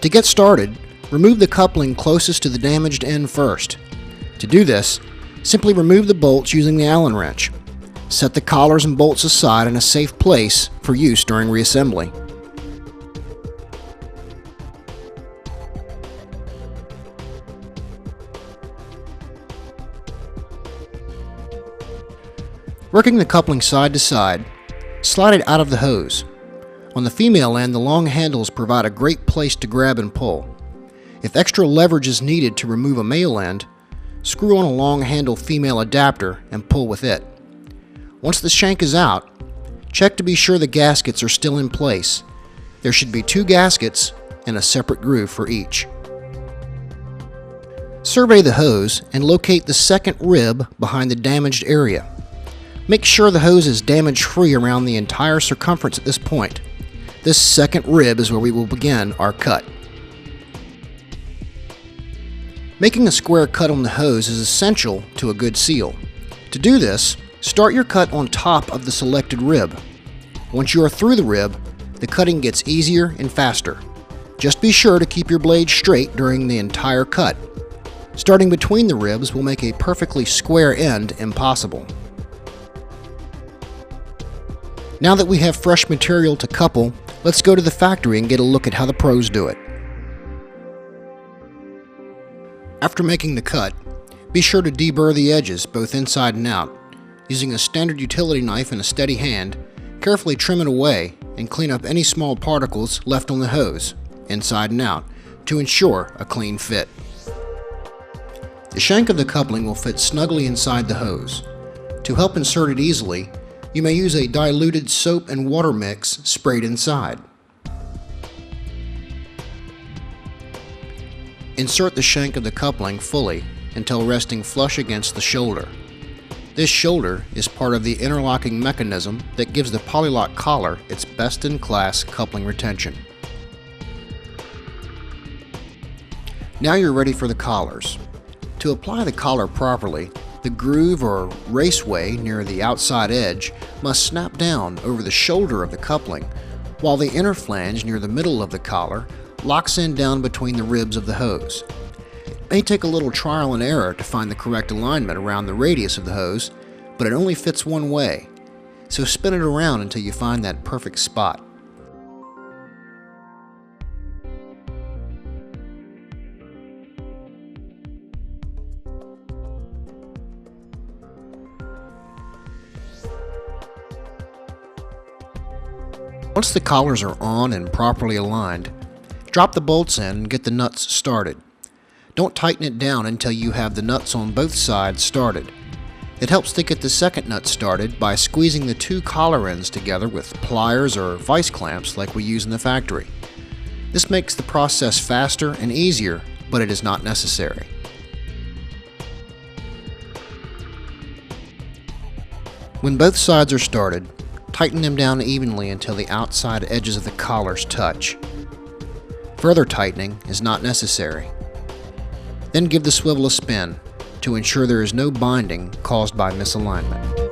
To get started, remove the coupling closest to the damaged end first. To do this, simply remove the bolts using the Allen wrench. Set the collars and bolts aside in a safe place for use during reassembly. Working the coupling side to side, slide it out of the hose. On the female end, the long handles provide a great place to grab and pull. If extra leverage is needed to remove a male end, screw on a long handle female adapter and pull with it. Once the shank is out, check to be sure the gaskets are still in place. There should be 2 gaskets and a separate groove for each. Survey the hose and locate the second rib behind the damaged area. Make sure the hose is damage-free around the entire circumference at this point. This second rib is where we will begin our cut. Making a square cut on the hose is essential to a good seal. To do this, start your cut on top of the selected rib. Once you are through the rib, the cutting gets easier and faster. Just be sure to keep your blade straight during the entire cut. Starting between the ribs will make a perfectly square end impossible. Now that we have fresh material to couple, let's go to the factory and get a look at how the pros do it. After making the cut, be sure to deburr the edges both inside and out. Using a standard utility knife and a steady hand, carefully trim it away and clean up any small particles left on the hose, inside and out, to ensure a clean fit. The shank of the coupling will fit snugly inside the hose. To help insert it easily, you may use a diluted soap and water mix sprayed inside. Insert the shank of the coupling fully until resting flush against the shoulder. This shoulder is part of the interlocking mechanism that gives the Polylock collar its best-in-class coupling retention. Now you're ready for the collars. To apply the collar properly, the groove or raceway near the outside edge must snap down over the shoulder of the coupling, while the inner flange near the middle of the collar locks in down between the ribs of the hose. It may take a little trial and error to find the correct alignment around the radius of the hose, but it only fits one way, so spin it around until you find that perfect spot. Once the collars are on and properly aligned, drop the bolts in and get the nuts started. Don't tighten it down until you have the nuts on both sides started. It helps to get the second nut started by squeezing the 2 collar ends together with pliers or vice clamps like we use in the factory. This makes the process faster and easier, but it is not necessary. When both sides are started, tighten them down evenly until the outside edges of the collars touch. Further tightening is not necessary. Then give the swivel a spin to ensure there is no binding caused by misalignment.